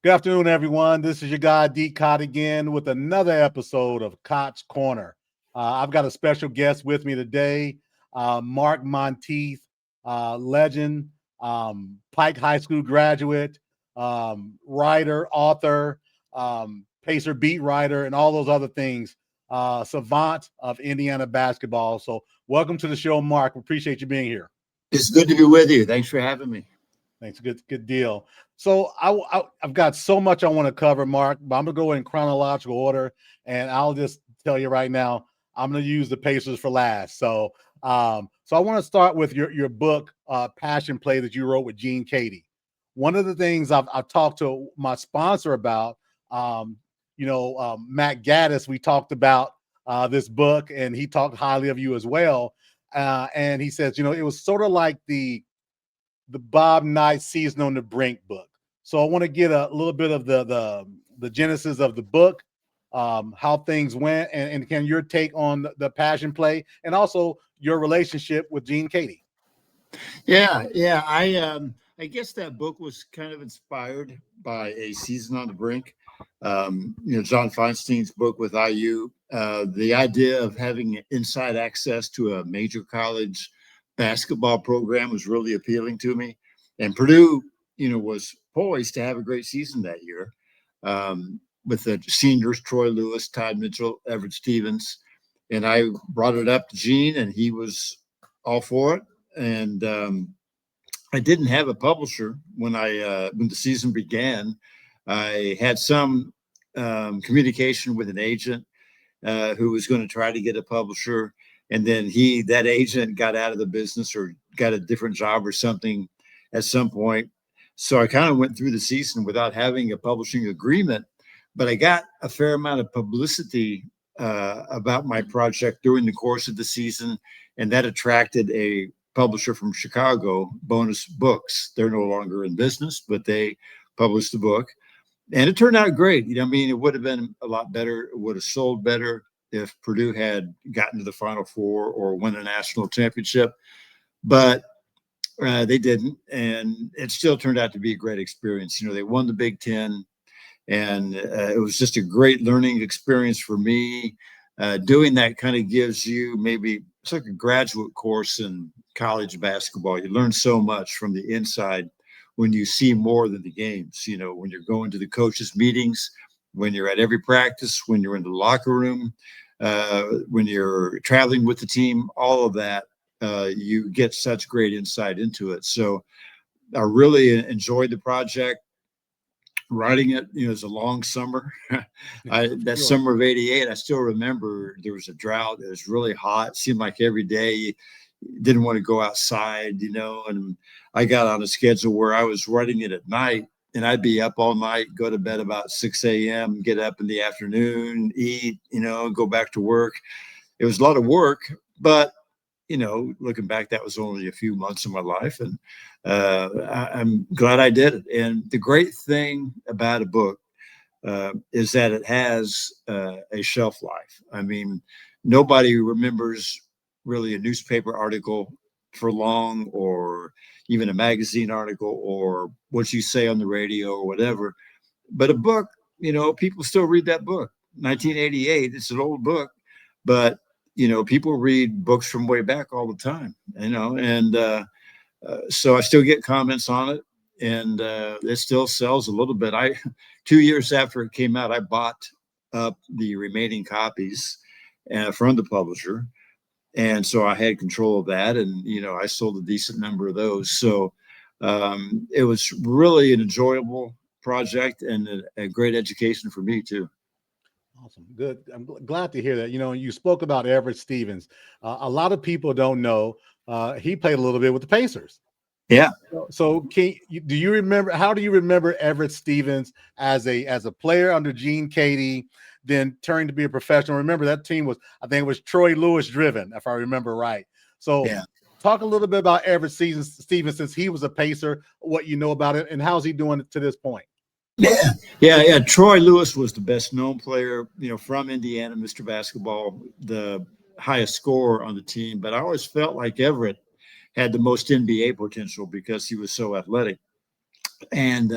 Good afternoon, everyone. This is your guy, D. Cott, again with another episode of Cott's Corner. I've got a special guest with me today, Mark Montieth, legend, Pike High School graduate, writer, author, Pacer beat writer, and all those other things, savant of Indiana basketball. So welcome to the show, Mark. We appreciate you being here. It's good to be with you. Thanks for having me. Thanks. Good deal. So I've got so much I want to cover, Mark, but I'm going to go in chronological order, and I'll just tell you right now, I'm going to use the Pacers for last. So I want to start with your book, Passion Play, that you wrote with Gene Katie. One of the things I've talked to my sponsor about, Matt Gaddis, we talked about this book, and he talked highly of you as well. And he says, it was sort of like the Bob Knight Season on the Brink book. So I want to get a little bit of the genesis of the book, how things went, and can your take on the Passion Play, and also your relationship with Gene Katie. Yeah. I guess that book was kind of inspired by A Season on the Brink. John Feinstein's book with IU. The idea of having inside access to a major college basketball program was really appealing to me, and Purdue, was poised to have a great season that year, with the seniors Troy Lewis, Todd Mitchell, Everett Stevens, and I brought it up to Gene, and he was all for it. And I didn't have a publisher when the season began. I had some communication with an agent who was going to try to get a publisher. And then that agent got out of the business or got a different job or something at some point. So I kind of went through the season without having a publishing agreement, but I got a fair amount of publicity about my project during the course of the season. And that attracted a publisher from Chicago, Bonus Books. They're no longer in business, but they published the book. And it turned out great. It would have been a lot better. It would have sold better if Purdue had gotten to the Final Four or won a national championship, but they didn't, and it still turned out to be a great experience. They won the Big Ten, and it was just a great learning experience for me. Doing that kind of gives you it's like a graduate course in college basketball. You learn so much from the inside when you see more than the games, when you're going to the coaches' meetings, when you're at every practice, when you're in the locker room, when you're traveling with the team, all of that, you get such great insight into it. So I really enjoyed the project. Writing it, it was a long summer. That summer of '88, I still remember there was a drought. It was really hot. It seemed like every day you didn't want to go outside, and I got on a schedule where I was writing it at night, and I'd be up all night, go to bed about 6 a.m., get up in the afternoon, eat, go back to work. It was a lot of work, but, looking back, that was only a few months of my life, and I'm glad I did it. And the great thing about a book is that it has a shelf life. Nobody remembers really a newspaper article for long, or even a magazine article, or what you say on the radio or whatever. But a book, people still read that book. 1988, it's an old book, but people read books from way back all the time, and so I still get comments on it, and it still sells a little bit. 2 years after it came out, I bought up the remaining copies from the publisher. And so I had control of that, and I sold a decent number of those. So it was really an enjoyable project and a great education for me too. Awesome. Good. I'm glad to hear that. You spoke about Everett Stevens. A lot of people don't know he played a little bit with the Pacers. Yeah. So do you remember? How do you remember Everett Stevens as a player under Gene Katie, then turning to be a professional? Remember that team was, I think it was Troy Lewis driven, if I remember right. So yeah. Talk a little bit about Everett Stevens since he was a Pacer, what you know about it, and how's he doing to this point? Yeah. Troy Lewis was the best known player, from Indiana, Mr. Basketball, the highest scorer on the team. But I always felt like Everett had the most NBA potential because he was so athletic. And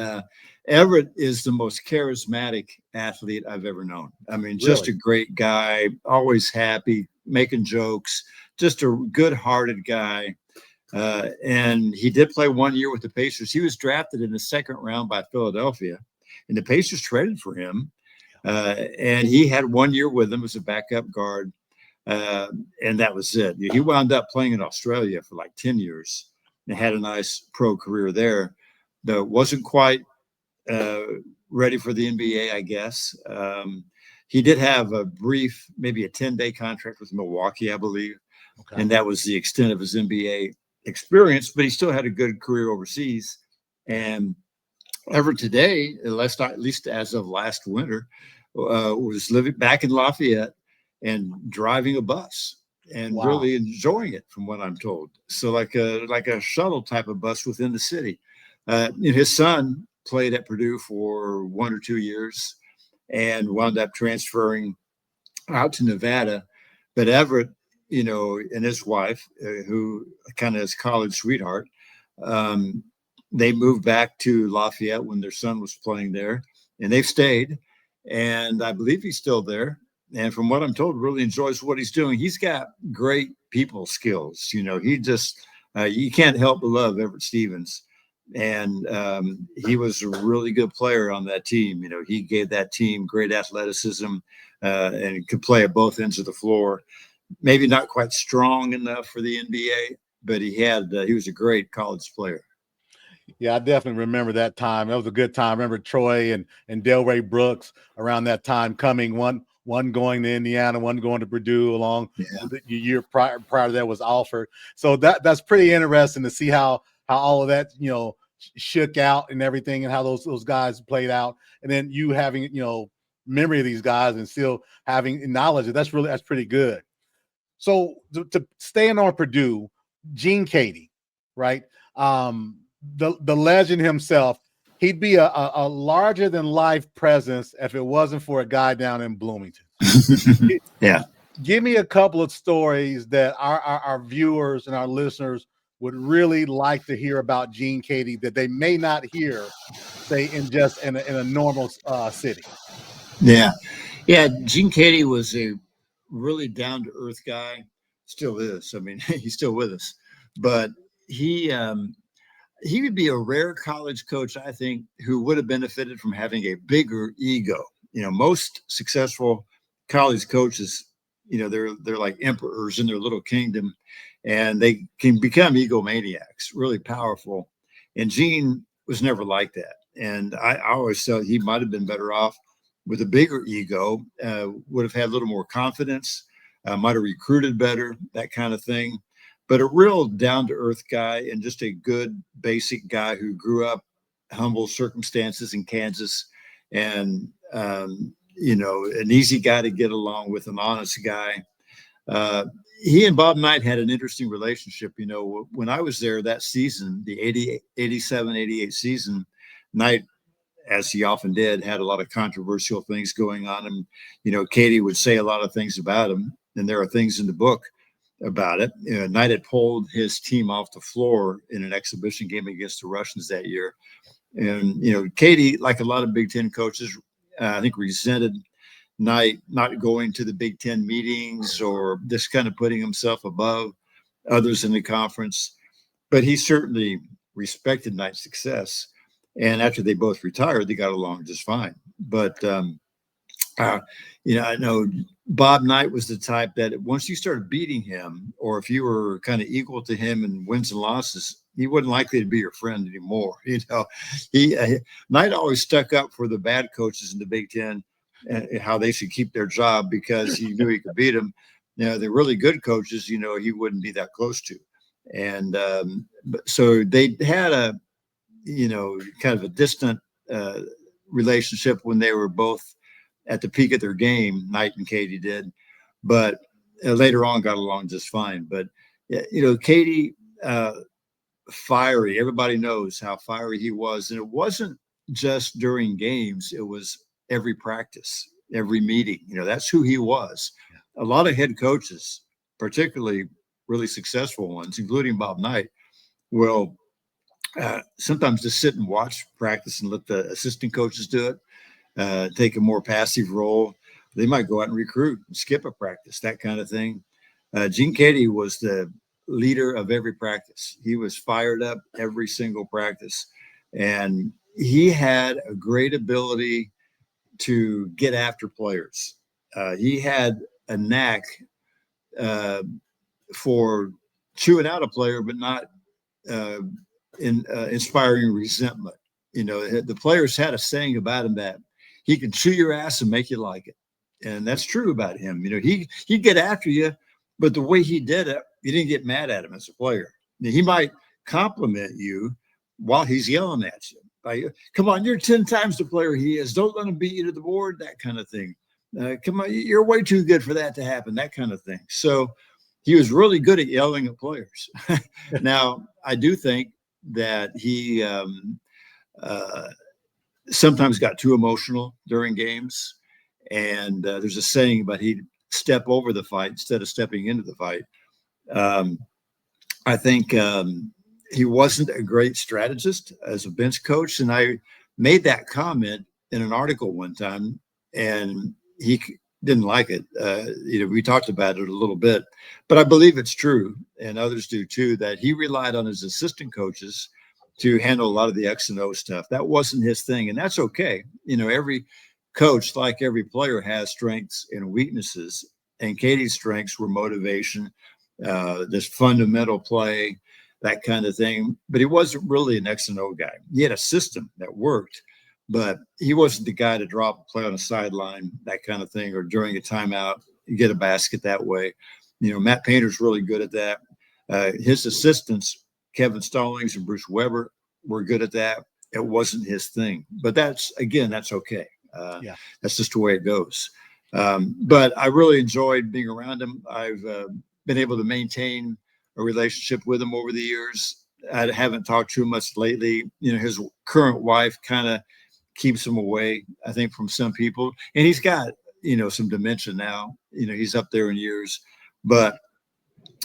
Everett is the most charismatic athlete I've ever known. I mean, just Really? a great guy, always happy, making jokes, just a good-hearted guy. And he did play 1 year with the Pacers. He was drafted in the second round by Philadelphia, and the Pacers traded for him. And he had 1 year with them as a backup guard. And that was it. He wound up playing in Australia for like 10 years and had a nice pro career there. Though wasn't quite uh, ready for the NBA, I guess. He did have a brief, maybe a 10-day contract with Milwaukee, I believe. Okay. And that was the extent of his NBA experience, but he still had a good career overseas. And ever today, at least as of last winter, was living back in Lafayette and driving a bus and Wow. really enjoying it, from what I'm told. So like a shuttle type of bus within the city. His son played at Purdue for 1 or 2 years and wound up transferring out to Nevada. But Everett, and his wife, who kind of his college sweetheart, um, they moved back to Lafayette when their son was playing there, and they've stayed. And I believe he's still there. And from what I'm told, really enjoys what he's doing. He's got great people skills. He just you can't help but love Everett Stevens. And he was a really good player on that team. He gave that team great athleticism and could play at both ends of the floor. Maybe not quite strong enough for the NBA, but he was a great college player. Yeah, I definitely remember that time. That was a good time. I remember Troy and Delray Brooks around that time coming. One going to Indiana, one going to Purdue, along Yeah. with the year prior to that was Alford. So that's pretty interesting to see how all of that shook out and everything, and how those guys played out. And then you having memory of these guys and still having knowledge. That's pretty good. So to staying on Purdue, Gene Katie, right? The legend himself, he'd be a larger than life presence if it wasn't for a guy down in Bloomington. Yeah. Give me a couple of stories that our viewers and our listeners would really like to hear about Gene Katie that they may not hear, say, in a normal city. Yeah. Yeah. Gene Katie was a really down to earth guy, still is. I mean, he's still with us, but he, he would be a rare college coach, I think, who would have benefited from having a bigger ego. Most successful college coaches, they're like emperors in their little kingdom, and they can become egomaniacs, really powerful. And Gene was never like that. And I always thought he might have been better off with a bigger ego, would have had a little more confidence, might have recruited better, that kind of thing. But a real down to earth guy and just a good basic guy who grew up humble circumstances in Kansas, and an easy guy to get along with, an honest guy. He and Bob Knight had an interesting relationship. When I was there that season, the 87, 88 season, Knight, as he often did, had a lot of controversial things going on. And, Katie would say a lot of things about him. And there are things in the book about it. Knight had pulled his team off the floor in an exhibition game against the Russians that year. And, Katie, like a lot of Big Ten coaches, I think resented Knight not going to the Big Ten meetings or just kind of putting himself above others in the conference. But he certainly respected Knight's success. And after they both retired, they got along just fine. But, I know Bob Knight was the type that once you started beating him, or if you were kind of equal to him in wins and losses, he wasn't likely to be your friend anymore. He Knight always stuck up for the bad coaches in the Big Ten and how they should keep their job, because he knew he could beat them. The really good coaches, he wouldn't be that close to. And so they had a, kind of a distant relationship when they were both at the peak of their game. Knight and Katie did, but later on got along just fine. But Katie, fiery. Everybody knows how fiery he was, and it wasn't just during games. It was every practice, every meeting. That's who he was. A lot of head coaches, particularly really successful ones, including Bob Knight, will sometimes just sit and watch practice and let the assistant coaches do it, take a more passive role. They might go out and recruit and skip a practice, that kind of thing. Gene Keady was the leader of every practice. He was fired up every single practice. And he had a great ability to get after players. He had a knack for chewing out a player, but not uh, inspiring resentment. The players had a saying about him that he can chew your ass and make you like it. And that's true about him. He'd get after you, but the way he did it, you didn't get mad at him as a player. He might compliment you while he's yelling at you. Like, come on, you're 10 times the player he is. Don't let him beat you to the board, that kind of thing. Come on, you're way too good for that to happen, that kind of thing. So he was really good at yelling at players. Now, I do think that he sometimes got too emotional during games. And there's a saying about he'd step over the fight instead of stepping into the fight. I think he wasn't a great strategist as a bench coach. And I made that comment in an article one time, and he didn't like it. We talked about it a little bit, but I believe it's true, and others do too, that he relied on his assistant coaches to handle a lot of the X and O stuff. That wasn't his thing, and that's okay. Every coach, like every player, has strengths and weaknesses, and Katie's strengths were motivation, this fundamental play, that kind of thing. But he wasn't really an X and O guy. He had a system that worked, but he wasn't the guy to drop a play on a sideline, that kind of thing, or during a timeout, get a basket that way. Matt Painter's really good at that. His assistants, Kevin Stallings and Bruce Weber, were good at that. It wasn't his thing, but that's okay. That's just the way it goes. But I really enjoyed being around him. I've been able to maintain a relationship with him over the years. I haven't talked to him much lately. His current wife kind of keeps him away, I think, from some people. And he's got, some dementia now. He's up there in years, but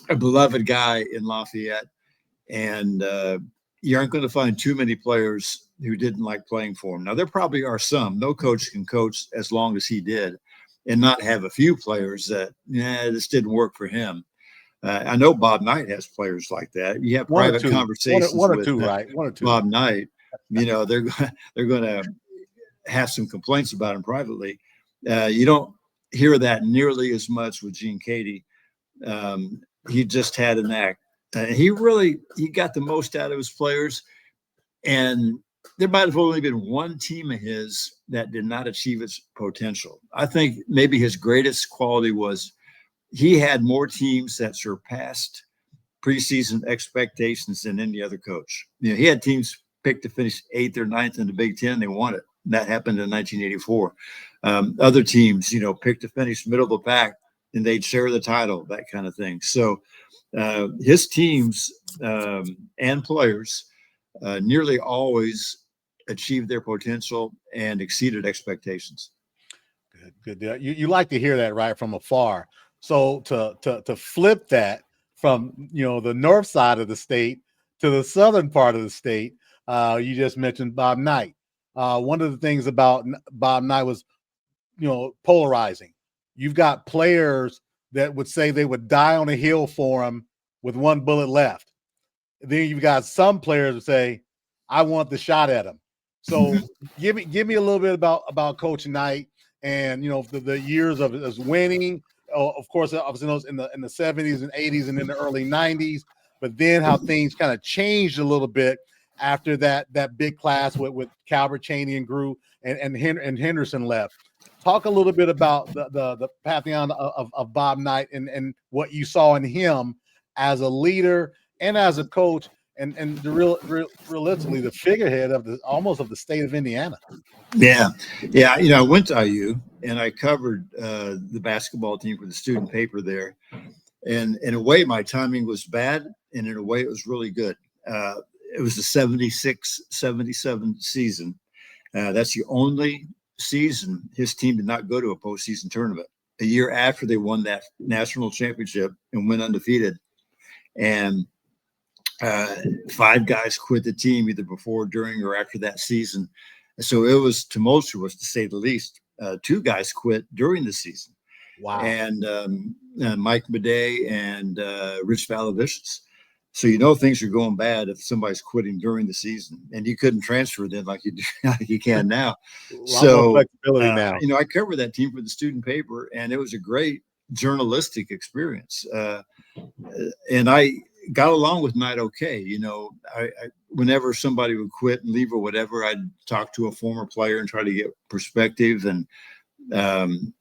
a beloved guy in Lafayette. And you aren't going to find too many players who didn't like playing for him. Now, there probably are some. No coach can coach as long as he did and not have a few players that, this didn't work for him. I know Bob Knight has players like that. You have private conversations with Bob Knight. They're going to have some complaints about him privately. You don't hear that nearly as much with Gene Keady. He just had an act. He got the most out of his players. And there might have only been one team of his that did not achieve its potential. I think maybe his greatest quality was he had more teams that surpassed preseason expectations than any other coach. He had teams picked to finish 8th or 9th in the Big Ten. They won it. That happened in 1984. Other teams, picked to finish middle of the pack, and they'd share the title, that kind of thing. So his teams and players nearly always achieved their potential and exceeded expectations. Good. You like to hear that right from afar. So to flip that from the north side of the state to the southern part of the state, you just mentioned Bob Knight. One of the things about Bob Knight was, polarizing. You've got players that would say they would die on a hill for him with one bullet left. Then you've got some players that say, I want the shot at him. So give me a little bit about Coach Knight and the years of his winning. Of course, I was in the 70s and 80s and in the early 90s, but then how things kind of changed a little bit after that big class with Calvert, Chaney, and Grew and Henderson left. Talk a little bit about the pantheon of Bob Knight and what you saw in him as a leader and as a coach, and realistically the figurehead of the state of Indiana. Yeah. I went to IU and I covered the basketball team for the student paper there. And in a way, my timing was bad, and in a way, it was really good. It was the 76-77 season. That's the only season his team did not go to a postseason tournament. A year after they won that national championship and went undefeated. And uh, 5 guys quit the team either before, during, or after that season. So it was tumultuous, to say the least. 2 guys quit during the season, Wow. and Mike Madej and Rich Valavicius. So things are going bad if somebody's quitting during the season, and you couldn't transfer then like you do, like you can now. A lot more So flexibility now. I covered that team for the student paper, and it was a great journalistic experience. And I got along with Knight okay. Whenever somebody would quit and leave or whatever, I'd talk to a former player and try to get perspective and um,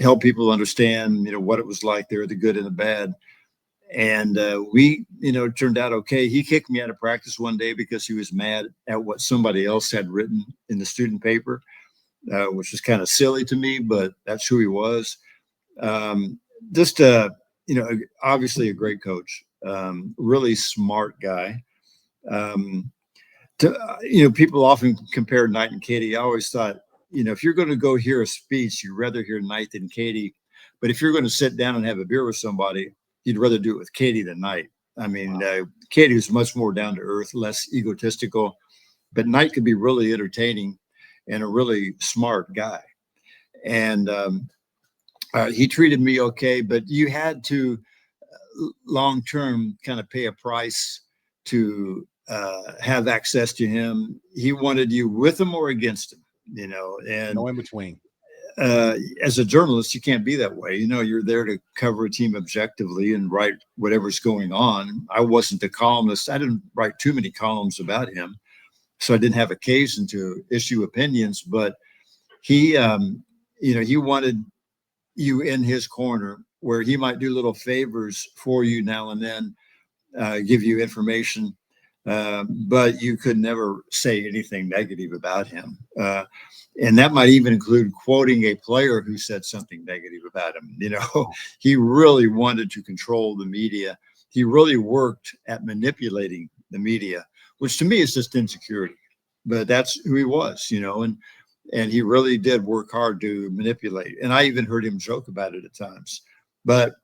help people understand, what it was like there, the good and the bad. And we, turned out okay. He kicked me out of practice one day because he was mad at what somebody else had written in the student paper, which was kind of silly to me, but that's who he was. Um, just, obviously a great coach, really smart guy. Um, People often compare Knight and Katie. I always thought, if you're going to go hear a speech, you'd rather hear Knight than Katie. But if you're going to sit down and have a beer with somebody, you'd rather do it with Katie than Knight. I mean, Katie was much more down to earth, less egotistical, but Knight could be really entertaining and a really smart guy. And he treated me okay, but you had to long term kind of pay a price to have access to him. He wanted you with him or against him, and No in between. as a journalist, you can't be that way. You're there to cover a team objectively and write whatever's going on. I wasn't a columnist. I didn't write too many columns about him, so I didn't have occasion to issue opinions. But he, he wanted you in his corner, where he might do little favors for you now and then, give you information, but you could never say anything negative about him. And that might even include quoting a player who said something negative about him. He really wanted to control the media. He really worked at manipulating the media, which to me is just insecurity. But that's who he was, and he really did work hard to manipulate. And I even heard him joke about it at times. But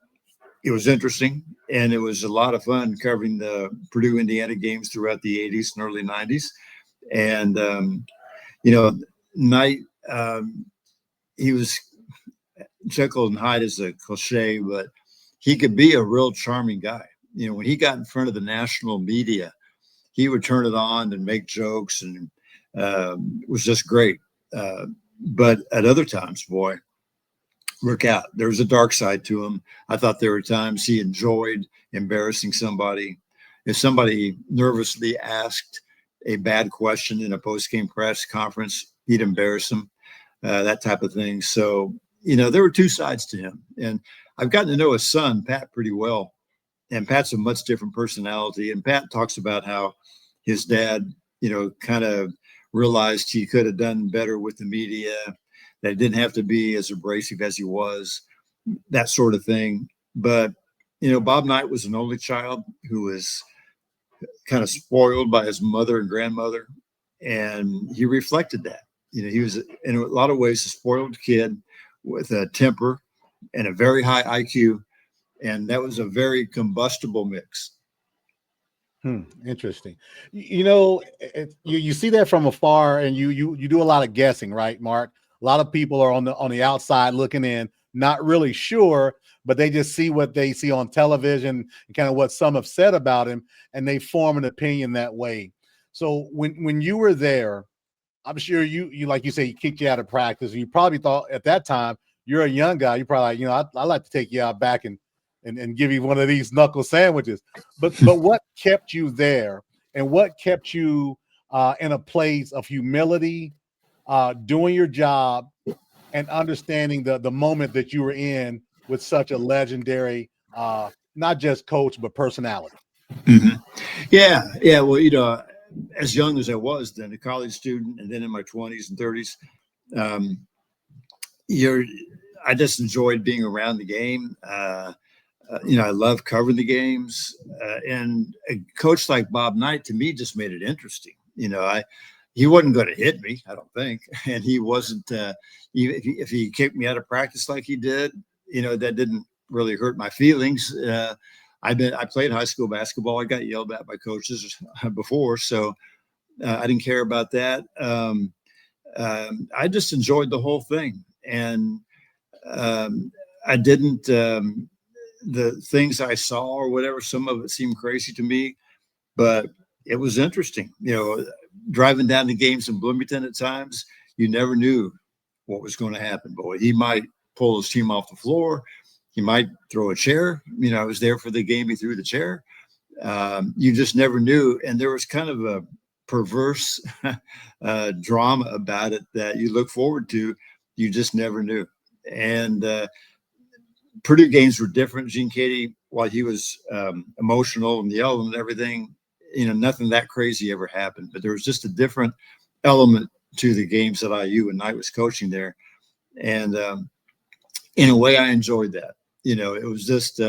it was interesting, and it was a lot of fun covering the Purdue Indiana games throughout the 80s and early 90s. And Knight, he was Jekyll and Hyde is a cliche, but he could be a real charming guy. When he got in front of the national media, he would turn it on and make jokes, and was just great. But at other times, boy, look out. There was a dark side to him. I thought there were times he enjoyed embarrassing somebody. If somebody nervously asked a bad question in a post-game press conference, he'd embarrass them, that type of thing. So, there were two sides to him. And I've gotten to know his son, Pat, pretty well. And Pat's a much different personality. And Pat talks about how his dad, kind of realized he could have done better with the media, that it didn't have to be as abrasive as he was, that sort of thing. But, Bob Knight was an only child who was kind of spoiled by his mother and grandmother. And he reflected that. He was in a lot of ways a spoiled kid with a temper and a very high IQ. And that was a very combustible mix. Interesting. You see that from afar, and you do a lot of guessing, right, Mark? A lot of people are on the outside looking in, not really sure, but they just see what they see on television and kind of what some have said about him, and they form an opinion that way. So when you were there, I'm sure you like you say, he kicked you out of practice. You probably thought at that time, you're a young guy, you probably like, I'd like to take you out back and give you one of these knuckle sandwiches. But what kept you there, and what kept you in a place of humility, doing your job, and understanding the moment that you were in with such a legendary, not just coach but personality? Mm-hmm. Yeah. Well, as young as I was then, a college student, and then in my 20s and 30s, um, I just enjoyed being around the game. I love covering the games, and a coach like Bob Knight to me just made it interesting. He wasn't going to hit me, I don't think, and he wasn't. If he kicked me out of practice like he did, that didn't really hurt my feelings. I played high school basketball. I got yelled at by coaches before, so I didn't care about that. I just enjoyed the whole thing, and I didn't. The things I saw or whatever, some of it seemed crazy to me, but it was interesting. Driving down the games in Bloomington at times, you never knew what was going to happen. Boy, he might pull his team off the floor. He might throw a chair. I was there for the game. He threw the chair. You just never knew. And there was kind of a perverse drama about it that you look forward to. You just never knew. And Purdue games were different. Gene Katie, while he was emotional and yelling and everything, nothing that crazy ever happened. But there was just a different element to the games at IU when I was coaching there. And in a way, I enjoyed that. It was just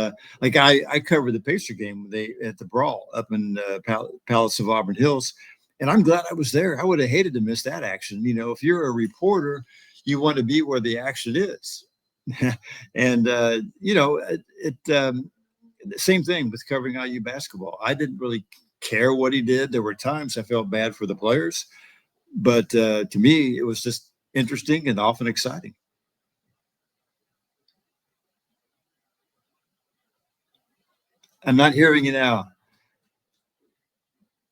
like I covered the Pacer game at the Brawl up in Palace of Auburn Hills. And I'm glad I was there. I would have hated to miss that action. If you're a reporter, you want to be where the action is. And same thing with covering IU basketball. I didn't really care what he did. There were times I felt bad for the players, but to me, it was just interesting and often exciting. I'm not hearing you now.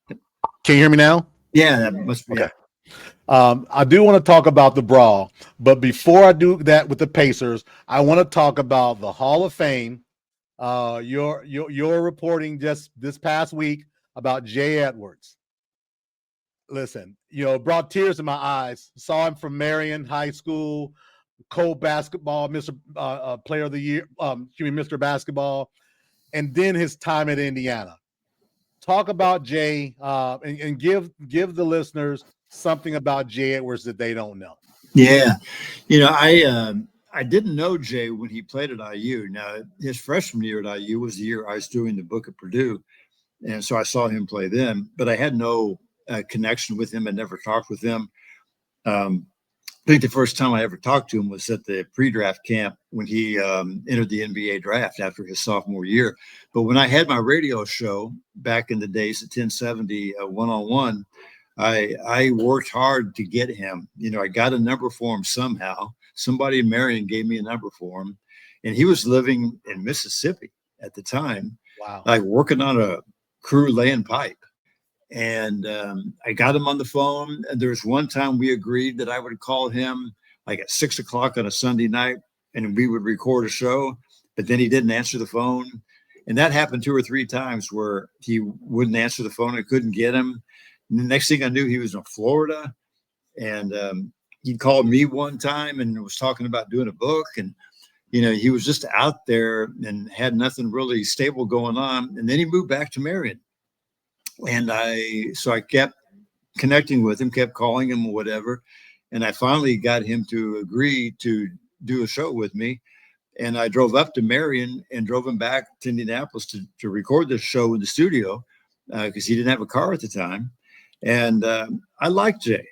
Can you hear me now? Yeah, that must be okay. I do want to talk about the Brawl, but before I do that with the Pacers, I want to talk about the Hall of Fame. Your reporting just this past week about Jay Edwards. Listen, brought tears in my eyes. Saw him from Marion High School, co-basketball, Mr. Player of the Year, Mr. Basketball, and then his time at Indiana. Talk about Jay and give the listeners something about Jay Edwards that they don't know. Yeah, I didn't know Jay when he played at IU. Now, his freshman year at IU was the year I was doing the book at Purdue, and so I saw him play then. But I had no connection with him. I never talked with him. I think the first time I ever talked to him was at the pre-draft camp when he entered the NBA draft after his sophomore year. But when I had my radio show back in the days at 1070 one-on-one, I worked hard to get him. I got a number for him somehow. Somebody in Marion gave me a number for him, and he was living in Mississippi at the time. Wow! Like working on a crew laying pipe. And I got him on the phone. And there was one time we agreed that I would call him like at 6 o'clock on a Sunday night and we would record a show, but then he didn't answer the phone. And that happened 2 or 3 times where he wouldn't answer the phone. I couldn't get him. And the next thing I knew, he was in Florida. And he called me one time and was talking about doing a book. And, he was just out there and had nothing really stable going on. And then he moved back to Marion. And I kept connecting with him, kept calling him or whatever. And I finally got him to agree to do a show with me. And I drove up to Marion and drove him back to Indianapolis to record this show in the studio because he didn't have a car at the time. And I liked Jay.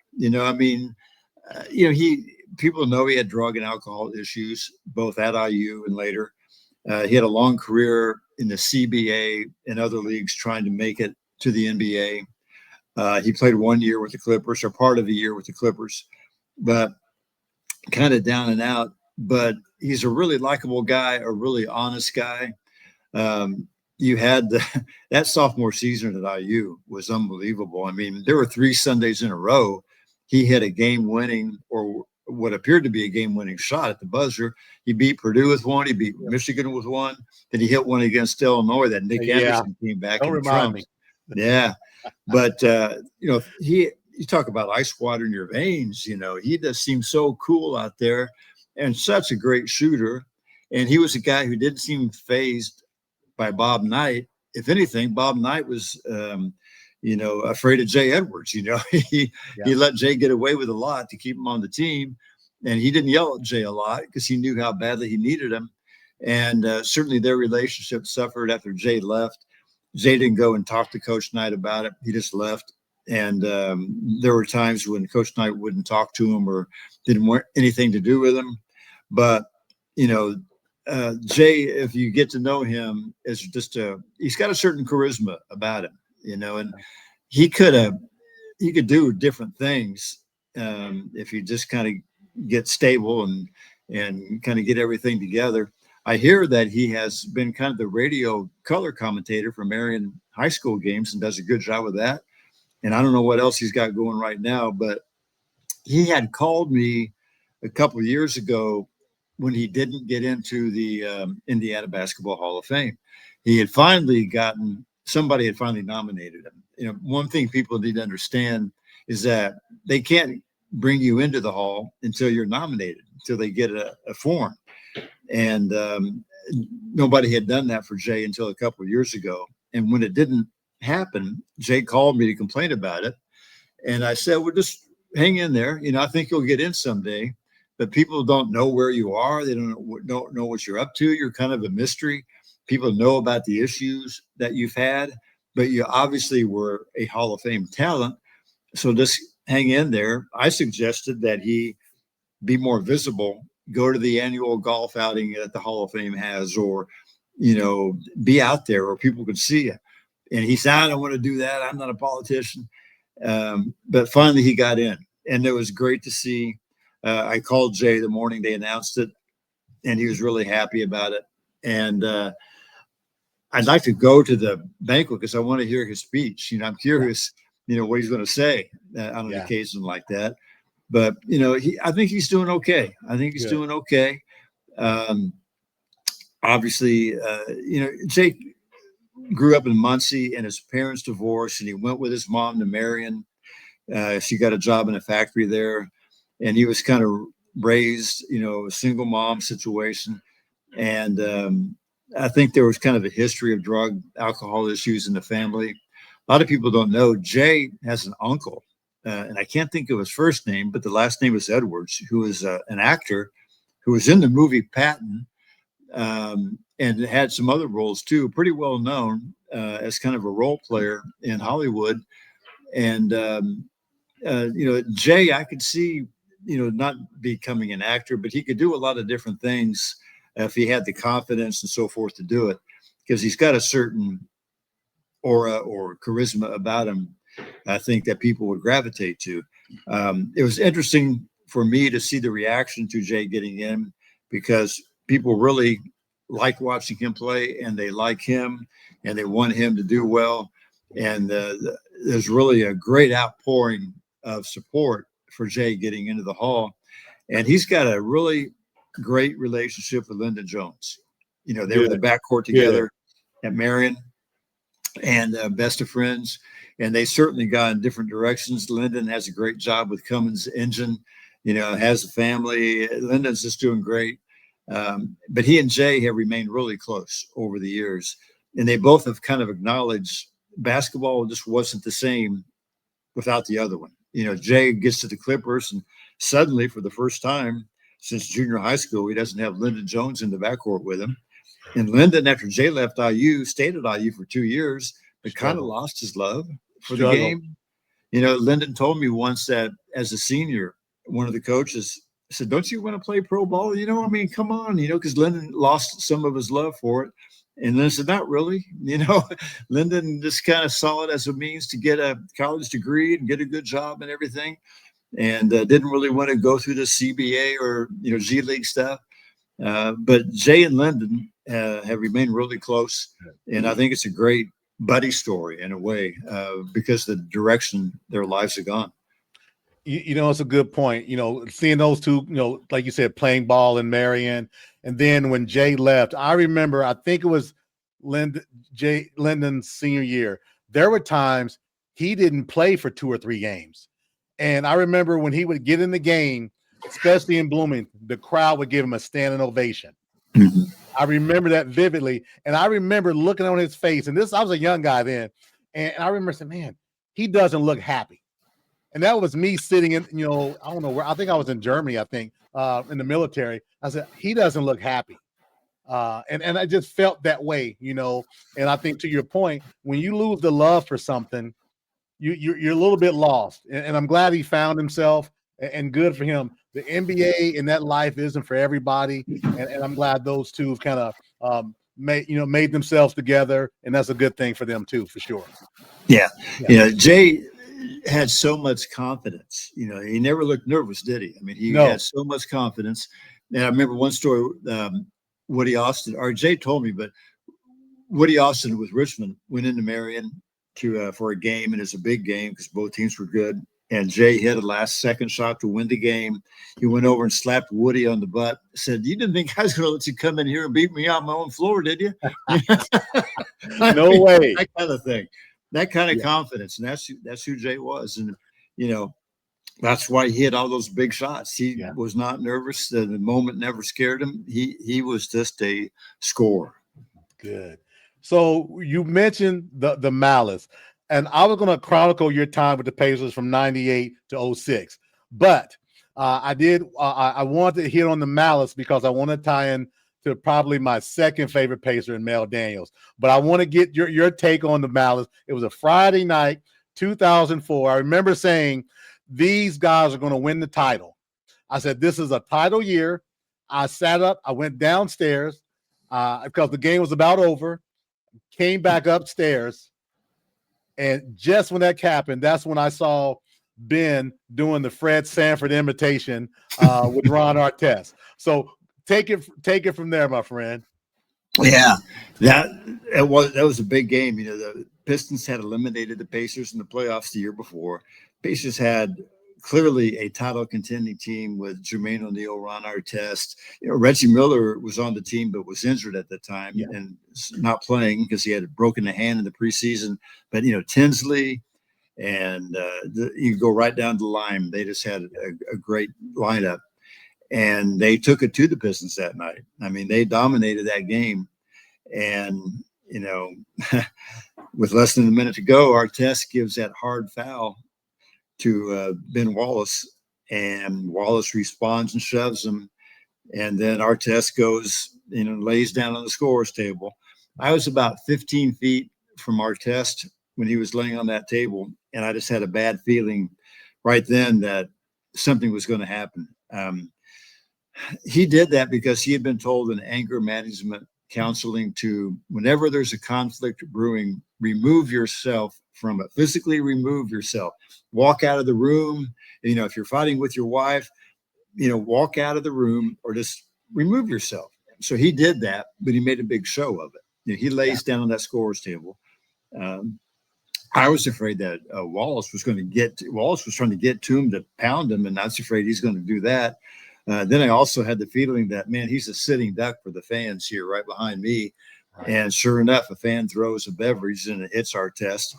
People know he had drug and alcohol issues, both at IU and later. He had a long career in the CBA and other leagues trying to make it to the NBA. He played 1 year with the Clippers, or part of the year with the Clippers, but kind of down and out. But he's a really likable guy, a really honest guy. You had that sophomore season at IU was unbelievable. I mean, there were 3 Sundays in a row he hit a game-winning or what appeared to be a game-winning shot at the buzzer. He beat Purdue with one. He beat Michigan with one. Then he hit one against Illinois that Nick Anderson came back and trumped. Yeah. But, you talk about ice water in your veins, he just seemed so cool out there and such a great shooter. And he was a guy who didn't seem fazed by Bob Knight. If anything, Bob Knight was, afraid of Jay Edwards. He let Jay get away with a lot to keep him on the team. And he didn't yell at Jay a lot because he knew how badly he needed him. And certainly their relationship suffered after Jay left. Jay didn't go and talk to Coach Knight about it. He just left. And there were times when Coach Knight wouldn't talk to him or didn't want anything to do with him. But, Jay, if you get to know him, is just he's got a certain charisma about him, and he could do different things if you just kind of get stable and kind of get everything together. I hear that he has been kind of the radio color commentator for Marion high school games and does a good job with that. And I don't know what else he's got going right now, but he had called me a couple of years ago when he didn't get into the Indiana Basketball Hall of Fame. He had finally somebody had finally nominated him. One thing people need to understand is that they can't bring you into the hall until you're nominated, until they get a form. And nobody had done that for Jay until a couple of years ago. And when it didn't happen, Jay called me to complain about it. And I said, well, just hang in there. I think you'll get in someday, but people don't know where you are. They don't know what you're up to. You're kind of a mystery. People know about the issues that you've had, but you obviously were a Hall of Fame talent. So just hang in there. I suggested that he be more visible, go to the annual golf outing that the Hall of Fame has, or, be out there where people could see you. And he said, I don't want to do that. I'm not a politician. But finally he got in, and it was great to see. I called Jay the morning they announced it, and he was really happy about it. And I'd like to go to the banquet because I want to hear his speech. I'm curious, what he's going to say on an occasion like that. But I think he's doing okay. Doing okay. Obviously, Jake grew up in Muncie, and his parents divorced, and he went with his mom to Marion. She got a job in a factory there, and he was kind of raised, a single mom situation. And I think there was kind of a history of drug, alcohol issues in the family. A lot of people don't know Jay has an uncle, and I can't think of his first name, but the last name is Edwards, who is an actor who was in the movie Patton, and had some other roles too, pretty well known as kind of a role player in Hollywood. And Jay, I could see, not becoming an actor, but he could do a lot of different things if he had the confidence and so forth to do it, because he's got a certain aura or charisma about him, I think, that people would gravitate to. It was interesting for me to see the reaction to Jay getting in, because people really like watching him play, and they like him, and they want him to do well. And there's really a great outpouring of support for Jay getting into the Hall. And he's got a really great relationship with Lyndon Jones. They were the backcourt together at Marion, and best of friends. And they certainly got in different directions. Lyndon has a great job with Cummins Engine, has a family. Lyndon's just doing great. But he and Jay have remained really close over the years. And they both have kind of acknowledged basketball just wasn't the same without the other one. Jay gets to the Clippers, and suddenly, for the first time since junior high school, he doesn't have Lyndon Jones in the backcourt with him. And Lyndon, after Jay left IU, stayed at IU for 2 years, but kind of lost his love for the game. Lyndon told me once that as a senior, one of the coaches said, don't you want to play pro ball? Come on, because Lyndon lost some of his love for it. And then I said, not really. Lyndon just kind of saw it as a means to get a college degree and get a good job and everything, and didn't really want to go through the CBA or, G League stuff. But Jay and Lyndon have remained really close. And I think it's a great buddy story in a way, because the direction their lives have gone. It's a good point. Seeing those two, like you said, playing ball in Marion. And then when Jay left, I remember, I think it was Lyndon's senior year, there were times he didn't play for 2 or 3 games. And I remember when he would get in the game, especially in Bloomington, the crowd would give him a standing ovation. Mm-hmm. I remember that vividly. And I remember looking on his face, and I was a young guy then. And I remember saying, man, he doesn't look happy. And that was me sitting in, I don't know where, I think I was in Germany, in the military. I said, he doesn't look happy. And I just felt that way, and I think to your point, when you lose the love for something, you're a little bit lost. And I'm glad he found himself, and good for him. the NBA and that life isn't for everybody, and I'm glad those two have kind of made themselves together, and that's a good thing for them too, for sure. Yeah. Yeah. You know, Jay had so much confidence. You know, he never looked nervous, did he? I mean, he No. had so much confidence. And I remember one story, Woody Austin, or Jay told me, but Woody Austin with Richmond went into Marion for a game, and it's a big game because both teams were good. And Jay hit a last-second shot to win the game. He went over and slapped Woody on the butt. Said, "You didn't think I was going to let you come in here and beat me on my own floor, did you?" No way. That kind of thing, that kind of Yeah. confidence, and that's who Jay was. And you know, that's why he hit all those big shots. He was not nervous. The moment never scared him. He was just a scorer. Good. So you mentioned the malice, and I was going to chronicle your time with the Pacers from '98 to '06, but I wanted to hit on the malice because I want to tie in to probably my second favorite Pacer in Mel Daniels. But I want to get your take on the malice. It was a Friday night, 2004. I remember saying these guys are going to win the title. I said this is a title year. I sat up. I went downstairs because the game was about over. Came back upstairs, and just when that happened, that's when I saw Ben doing the Fred Sanford imitation with Ron Artest. So take it from there, my friend. Yeah, that was a big game. You know, the Pistons had eliminated the Pacers in the playoffs the year before. Pacers had clearly a title contending team with Jermaine O'Neal, Ron Artest. You know, Reggie Miller was on the team but was injured at the time and not playing because he had broken a hand in the preseason. But you know, Tinsley and you go right down the line. They just had a great lineup, and they took it to the Pistons that night. I mean, they dominated that game, and you know, with less than a minute to go, Artest gives that hard foul to Ben Wallace, and Wallace responds and shoves him, and then Artest goes, you know, lays down on the scorer's table. I was about 15 feet from Artest when he was laying on that table, and I just had a bad feeling right then that something was going to happen. He did that because he had been told in anger management counseling to, whenever there's a conflict brewing, remove yourself from it, physically remove yourself, walk out of the room. You know, if you're fighting with your wife, you know, walk out of the room or just remove yourself. So he did that, but he made a big show of it. You know, he lays down on that scorer's table. I was afraid that Wallace was trying to get to him to pound him, and I was afraid he's going to do that. Then I also had the feeling that, man, he's a sitting duck for the fans here right behind me. Right. And sure enough, a fan throws a beverage and it hits Artest.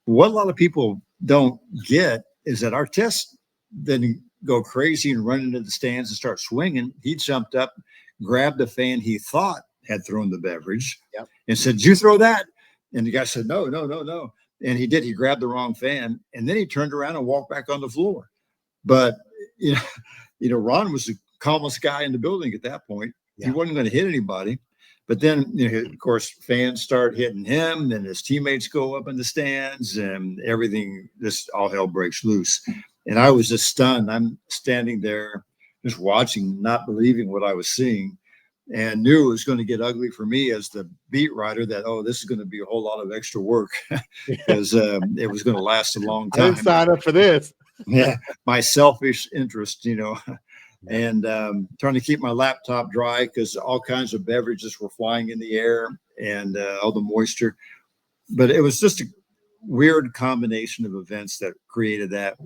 What a lot of people don't get is that Artest didn't go crazy and run into the stands and start swinging. He jumped up, grabbed the fan he thought had thrown the beverage and said, "Did you throw that?" And the guy said, No. And he did. He grabbed the wrong fan. And then he turned around and walked back on the floor. But, you know, Ron was the calmest guy in the building at that point. He wasn't going to hit anybody. But then, you know, of course, fans start hitting him, and his teammates go up in the stands, and everything, just all hell breaks loose. And I was just stunned. I'm standing there just watching, not believing what I was seeing, and knew it was going to get ugly for me as the beat writer, that, oh, this is going to be a whole lot of extra work because it was going to last a long time. I didn't sign up for this. My selfish interest, you know, and trying to keep my laptop dry because all kinds of beverages were flying in the air and all the moisture. But it was just a weird combination of events that created that.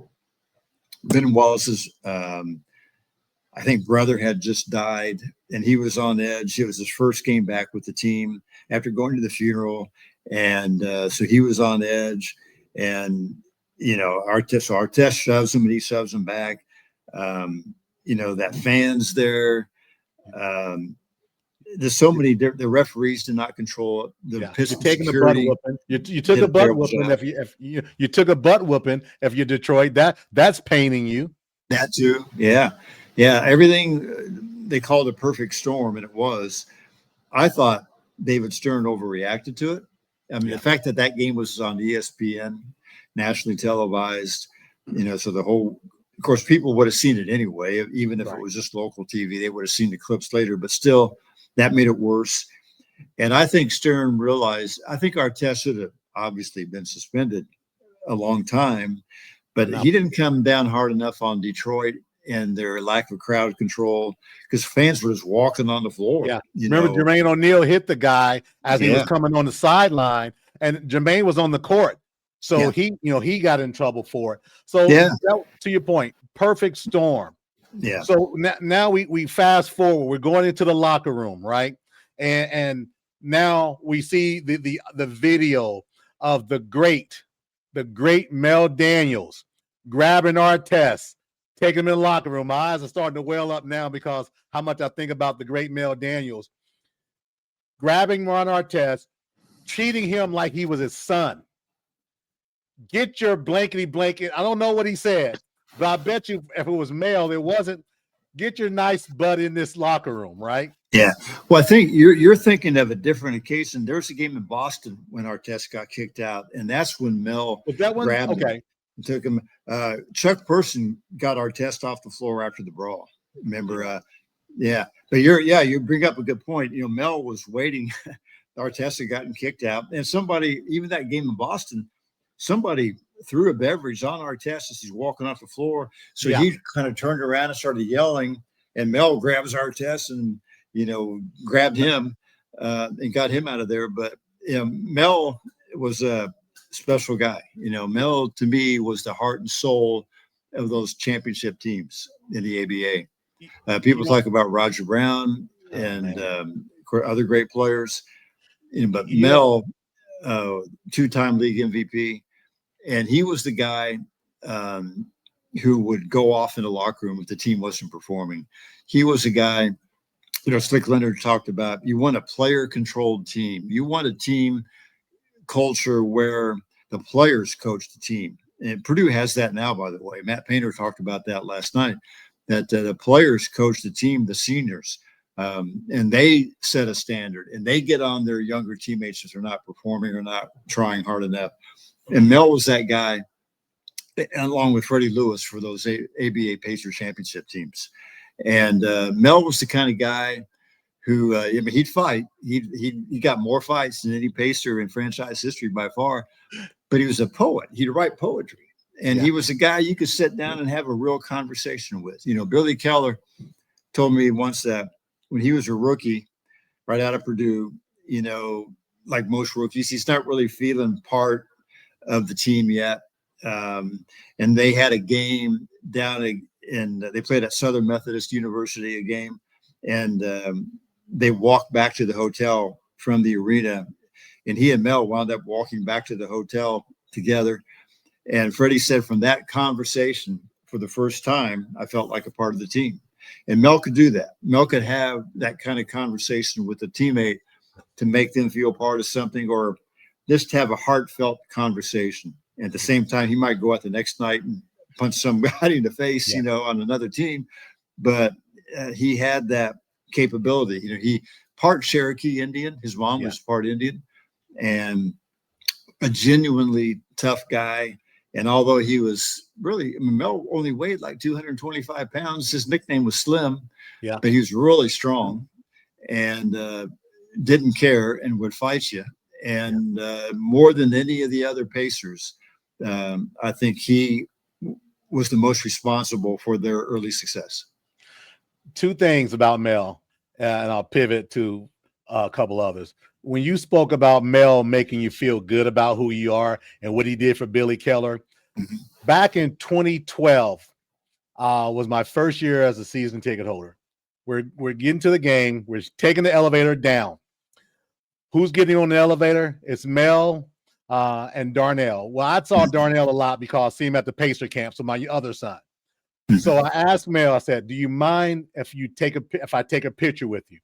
Ben Wallace's, I think, brother had just died, and he was on edge. It was his first game back with the team after going to the funeral, and so he was on edge. And you know, Artest shoves him, and he shoves him back. You know, that fans there. There's so many. The referees did not control it. The Pistons taking a butt whooping. You took a butt whooping if you took a butt whooping if you're Detroit. That's painting you. That too. Yeah. Everything they called a perfect storm, and it was. I thought David Stern overreacted to it. I mean, the fact that game was on ESPN, nationally televised, you know, so the whole of course, people would have seen it anyway, even if it Right. was just local TV. They would have seen the clips later, but still, that made it worse. And I think Stern realized. I think Artest should have obviously been suspended a long time, but No. he didn't come down hard enough on Detroit and their lack of crowd control because fans were just walking on the floor. Yeah. You Remember, know, Jermaine O'Neal hit the guy as he was yeah, coming on the sideline, and Jermaine was on the court. So yeah, he got in trouble for it. So yeah, to your point, perfect storm. yeah. So now we fast forward. We're going into the locker room, right? And now we see the video of the great Mel Daniels grabbing Artest, taking him in the locker room. My eyes are starting to well up now because how much I think about the great Mel Daniels grabbing Ron Artest, treating him like he was his son. Get your blankety blanket. I don't know what he said, but I bet you if it was Mel, it wasn't. Get your nice butt in this locker room, right? Yeah. Well, I think you're thinking of a different occasion. There's a game in Boston when Artest got kicked out, and that's when Mel Was that one? grabbed him Okay. and took him. Chuck Person got Artest off the floor after the brawl. Remember? Yeah. But you bring up a good point. You know, Mel was waiting. Artest had gotten kicked out, and somebody, even that game in Boston, somebody threw a beverage on Artest as he's walking off the floor. So he kind of turned around and started yelling, and Mel grabs Artest and grabbed him and got him out of there. But Mel was a special guy. Mel to me was the heart and soul of those championship teams in the ABA. People talk about Roger Brown and other great players, but Mel, two-time league MVP, and he was the guy who would go off in the locker room if the team wasn't performing. He was a guy. Slick Leonard talked about, you want a player-controlled team. You want a team culture where the players coach the team. And Purdue has that now, by the way. Matt Painter talked about that last night, that the players coach the team, the seniors, and they set a standard, and they get on their younger teammates if they're not performing or not trying hard enough. And Mel was that guy, along with Freddie Lewis, for those ABA Pacer championship teams. And Mel was the kind of guy who, he'd fight. He got more fights than any Pacer in franchise history by far. But he was a poet. He'd write poetry, and he was a guy you could sit down and have a real conversation with. Billy Keller told me once that when he was a rookie, right out of Purdue, like most rookies, he's not really feeling part of the team yet. And they had a game down and they played at Southern Methodist University, a game, and they walked back to the hotel from the arena, and he and Mel wound up walking back to the hotel together. And Freddie said, from that conversation, for the first time, I felt like a part of the team. And Mel could do that. Mel could have that kind of conversation with a teammate to make them feel part of something, or just have a heartfelt conversation. At the same time, he might go out the next night and punch somebody in the face, on another team. But he had that capability. He part Cherokee Indian. His mom was part Indian, and a genuinely tough guy. And although he was really, Mel only weighed like 225 pounds. His nickname was Slim, but he was really strong and didn't care and would fight you. And more than any of the other Pacers, I think he was the most responsible for their early success. Two things about Mel, and I'll pivot to a couple others. When you spoke about Mel making you feel good about who you are and what he did for Billy Keller, back in 2012 was my first year as a season ticket holder. We're getting to the game. We're taking the elevator down. Who's getting on the elevator? It's Mel and Darnell. Well, I saw Darnell a lot because I see him at the Pacer camp, so my other son. So I asked Mel, I said, do you mind if I take a picture with you?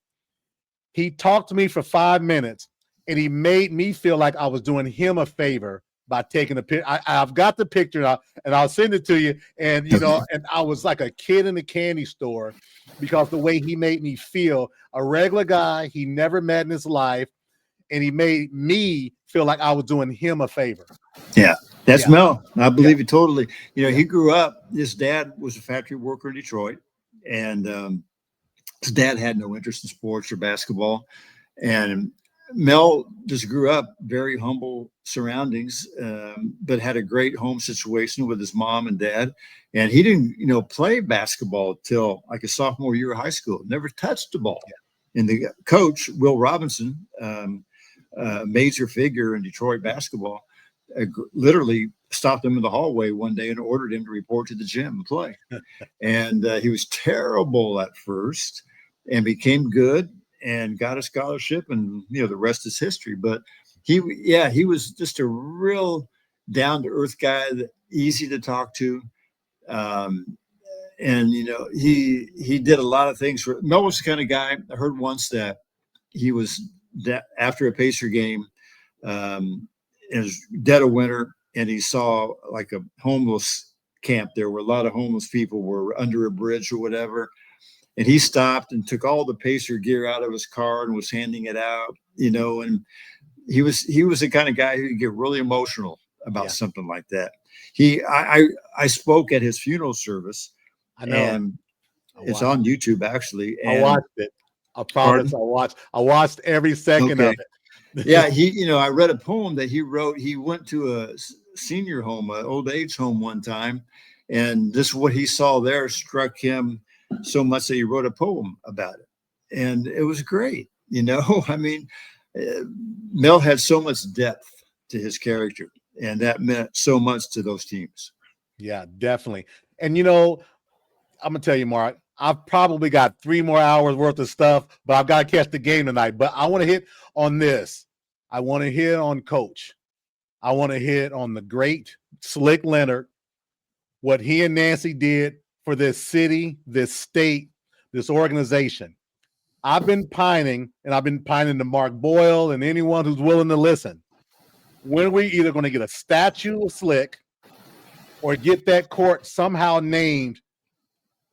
He talked to me for 5 minutes, and he made me feel like I was doing him a favor by taking a picture. I've got the picture, and I'll send it to you. And, and I was like a kid in a candy store because the way he made me feel, a regular guy he never met in his life, and he made me feel like I was doing him a favor. Yeah. That's Yeah. Mel. I Yeah. believe it totally. Yeah. He grew up, his dad was a factory worker in Detroit, and his dad had no interest in sports or basketball. And Mel just grew up very humble surroundings, but had a great home situation with his mom and dad. And he didn't, play basketball till like a sophomore year of high school. Never touched the ball. And the coach, Will Robinson, major figure in Detroit basketball, literally stopped him in the hallway one day and ordered him to report to the gym and play. And he was terrible at first and became good and got a scholarship, and the rest is history. But he was just a real down to earth guy, easy to talk to. And he did a lot of things for Mel. Was the kind of guy, I heard once that he was after a Pacer game, it was dead of winter, and he saw like a homeless camp there where a lot of homeless people were under a bridge or whatever. And he stopped and took all the Pacer gear out of his car and was handing it out, and he was the kind of guy who could get really emotional about something like that. I spoke at his funeral service. I know. And it's on YouTube actually. I watched it. I promise. I watched every second of it. Yeah, I read a poem that he wrote. He went to a senior home, an old age home one time, and this what he saw there struck him so much that he wrote a poem about it. And it was great. I mean, Mel had so much depth to his character, and that meant so much to those teams. Yeah, definitely. And I'm gonna tell you, Mark, I've probably got 3 more hours worth of stuff, but I've got to catch the game tonight. But I want to hit on this. I want to hit on Coach. I want to hit on the great Slick Leonard, what he and Nancy did for this city, this state, this organization. I've been pining, and I've been pining to Mark Boyle and anyone who's willing to listen. When are we either going to get a statue of Slick or get that court somehow named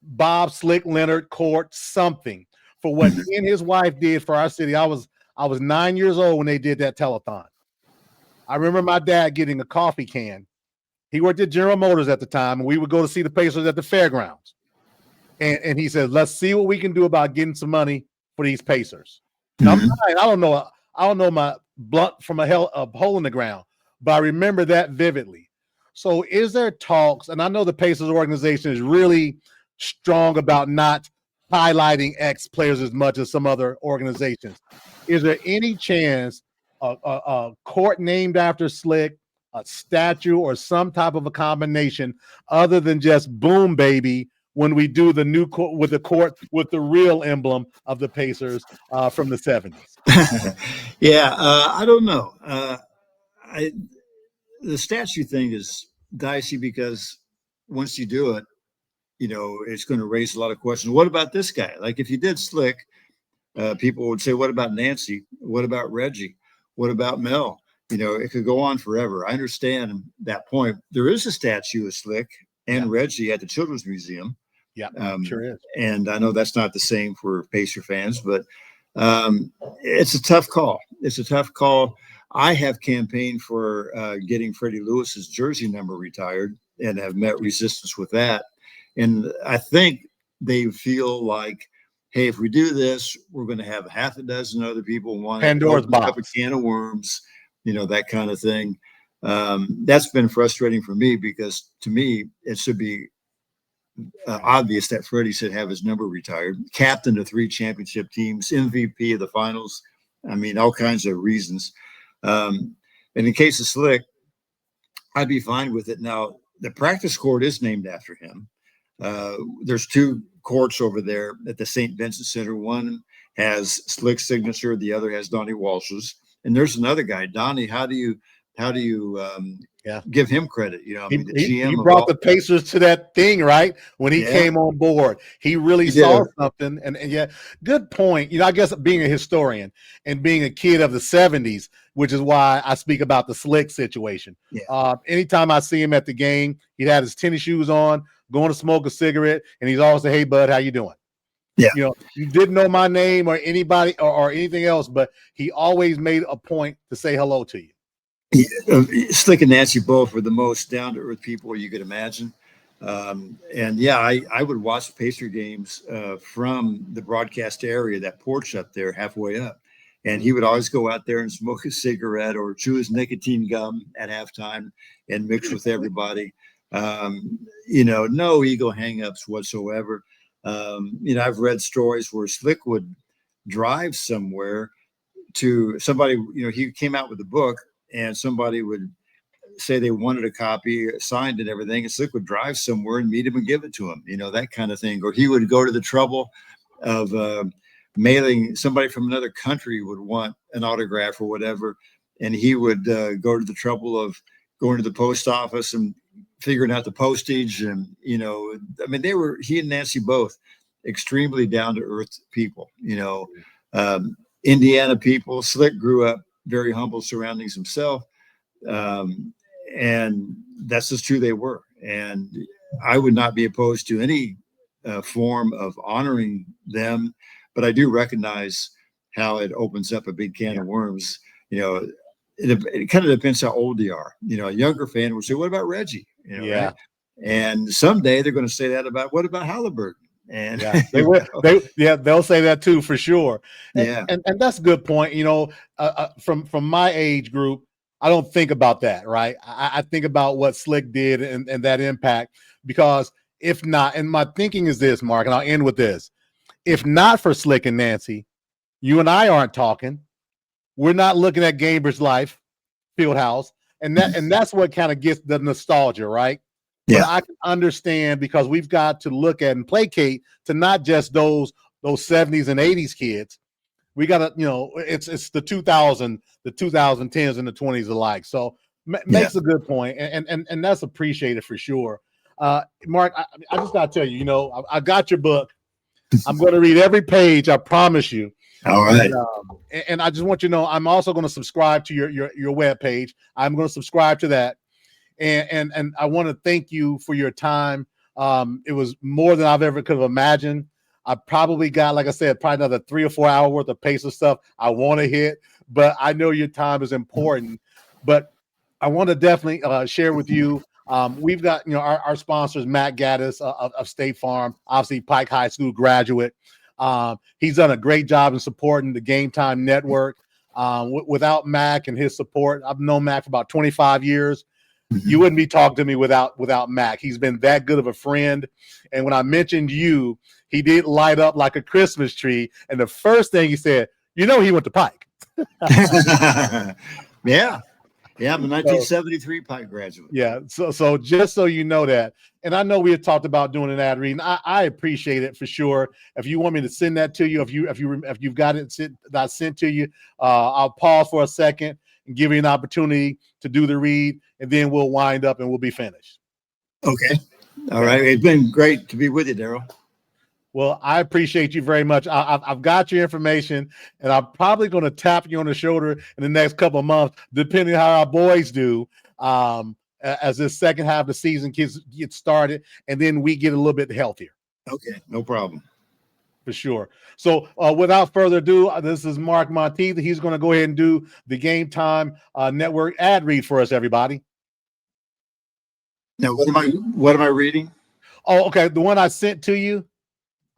Bob Slick Leonard Court something for what he and his wife did for our city? I was 9 years old when they did that telethon. I remember my dad getting a coffee can. He worked at General Motors at the time, and we would go to see the Pacers at the fairgrounds. And he said, let's see what we can do about getting some money for these Pacers. Now, I'm lying. I don't know my blunt from a hole in the ground, but I remember that vividly. So is there talks, and I know the Pacers organization is really strong about not highlighting ex-players as much as some other organizations. Is there any chance a court named after Slick, a statue, or some type of a combination other than just boom, baby, when we do the new court with the real emblem of the Pacers from the 70s? I don't know. The statue thing is dicey because once you do it, it's going to raise a lot of questions. What about this guy? Like if you did Slick, people would say, what about Nancy? What about Reggie? What about Mel? It could go on forever. I understand that point. There is a statue of Slick and Reggie at the Children's Museum. Yeah, sure is. And I know that's not the same for Pacer fans, but it's a tough call. It's a tough call. I have campaigned for getting Freddie Lewis's jersey number retired and have met resistance with that. And I think they feel like, hey, if we do this, we're going to have half a dozen other people want Pandora's box, up a can of worms, that kind of thing. That's been frustrating for me because to me, it should be obvious that Freddie should have his number retired. Captain of 3 championship teams, MVP of the finals. I mean, all kinds of reasons. And in case of Slick, I'd be fine with it. Now, the practice court is named after him. There's 2 courts over there at the St. Vincent Center. One has Slick's signature, the other has Donnie Walsh's. And there's another guy, Donnie. How do you give him credit? The GM. He brought the Pacers to that thing, right? When he came on board, he really saw something. And good point. I guess being a historian and being a kid of the 70s, which is why I speak about the Slick situation. Anytime I see him at the game, he'd had his tennis shoes on, going to smoke a cigarette, and he's always say, "Hey, bud, how you doing?" Yeah. You didn't know my name or anybody or anything else, but he always made a point to say hello to you. Slick and Nancy both were the most down to earth people you could imagine. And yeah, I would watch Pacer games from the broadcast area, that porch up there halfway up. And he would always go out there and smoke a cigarette or chew his nicotine gum at halftime and mix with everybody. No ego hangups whatsoever. I've read stories where Slick would drive somewhere to somebody, he came out with a book and somebody would say they wanted a copy signed and everything, and Slick would drive somewhere and meet him and give it to him, that kind of thing. Or he would go to the trouble of mailing, somebody from another country would want an autograph or whatever, and he would go to the trouble of going to the post office and figuring out the postage. And he and Nancy both extremely down to earth people. Indiana people. Slick grew up very humble surroundings himself. And that's just who they were. And I would not be opposed to any form of honoring them, but I do recognize how it opens up a big can of worms. It kind of depends how old they are. A younger fan would say, "What about Reggie?" Right? And someday they're going to say that about, "What about Halliburton?" And they'll say that too for sure. And that's a good point. From my age group, I don't think about that, right? I think about what Slick did and that impact, because if not, and my thinking is this, Mark, and I'll end with this. If not for Slick and Nancy, you and I aren't talking. We're not looking at Gainbridge Life Fieldhouse. And that's what kind of gets the nostalgia, right? Yeah. But I can understand, because we've got to look at and placate to not just those 70s and 80s kids. We got to, it's the 2010s and the 20s alike. So makes a good point, and that's appreciated for sure. Mark, I just got to tell you, I got your book. I'm going to read every page. I promise you. All right. And I just want you to know, I'm also going to subscribe to your web page. I'm going to subscribe to that. And I want to thank you for your time. It was more than I've ever could have imagined. I probably got, like I said, probably another 3 or 4 hour worth of Pacer stuff I want to hit, but I know your time is important. But I want to definitely share with you. We've got, our sponsors, Matt Gaddis of State Farm, obviously Pike High School graduate. He's done a great job in supporting the Game Time Network. Without Mac and his support, I've known Mac for about 25 years. You wouldn't be talking to me without Mac. He's been that good of a friend. And when I mentioned you, he did light up like a Christmas tree. And the first thing he said, he went to Pike. Yeah. Yeah, I'm a 1973 Pike graduate. Yeah. So just so you know that, and I know we had talked about doing an ad reading. I appreciate it for sure. If you want me to send that to you, if you've got it not sent to you, I'll pause for a second and give you an opportunity to do the read, and then we'll wind up and we'll be finished. Okay. All right. It's been great to be with you, Daryl. Well, I appreciate you very much. I've got your information, and I'm probably going to tap you on the shoulder in the next couple of months, depending on how our boys do, as this second half of the season get started, and then we get a little bit healthier. Okay, no problem. For sure. So without further ado, this is Mark Montieth. He's going to go ahead and do the Game Time Network ad read for us, everybody. Now, what am I reading? Oh, okay. The one I sent to you.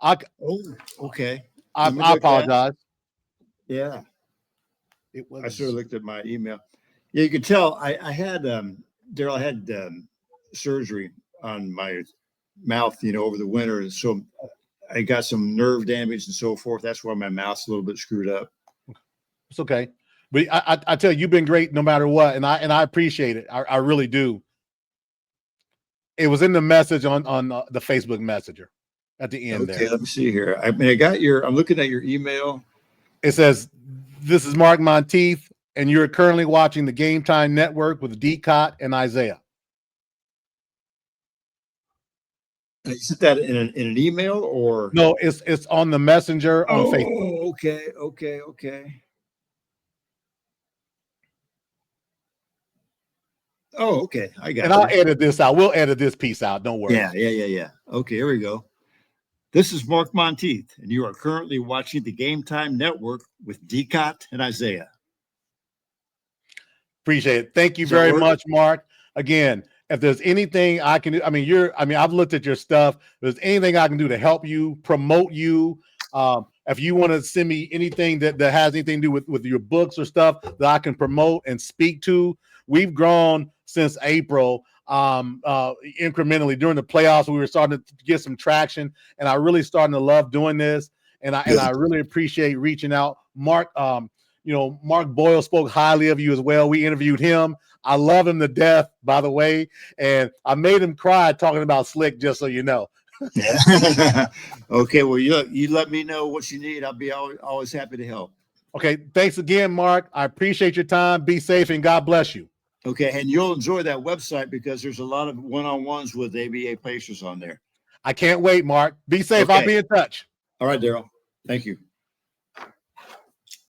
Okay. I apologize. Yeah. I should have looked at my email. Yeah, you could tell I had Daryl, I had surgery on my mouth, over the winter, and so I got some nerve damage and so forth. That's why my mouth's a little bit screwed up. It's okay, but I tell you, you've been great no matter what, and I appreciate it. I really do. It was in the message on the Facebook Messenger at the end. Okay, there. Let me see here. I'm looking at your email. It says, "This is Mark Montieth, and you're currently watching the Game Time Network with D-Cot and Isaiah." You sent that in an email, or no? It's on the Messenger on Facebook. Okay. Oh, okay. I got it. And I'll edit this out. We'll edit this piece out. Don't worry. Yeah. Okay, here we go. This is Mark Montieth, and you are currently watching the Game Time Network with D-Cot and Isaiah. Appreciate it. Thank you Does that very work? much, Mark. Again, if there's anything I can do, I've looked at your stuff. If there's anything I can do to help you, promote you. If you want to send me anything that has anything to do with your books or stuff that I can promote and speak to, we've grown since April incrementally. During the playoffs, we were starting to get some traction, and I really starting to love doing this. And I really appreciate reaching out. Mark, Mark Boyle spoke highly of you as well. We interviewed him. I love him to death, by the way. And I made him cry talking about Slick, just so you know. Yeah. Okay. Well, you let me know what you need. I'll be always happy to help. Okay. Thanks again, Mark. I appreciate your time. Be safe and God bless you. Okay. And you'll enjoy that website because there's a lot of one-on-ones with ABA Pacers on there. I can't wait, Mark. Be safe. Okay. I'll be in touch. All right, Daryl. Thank you.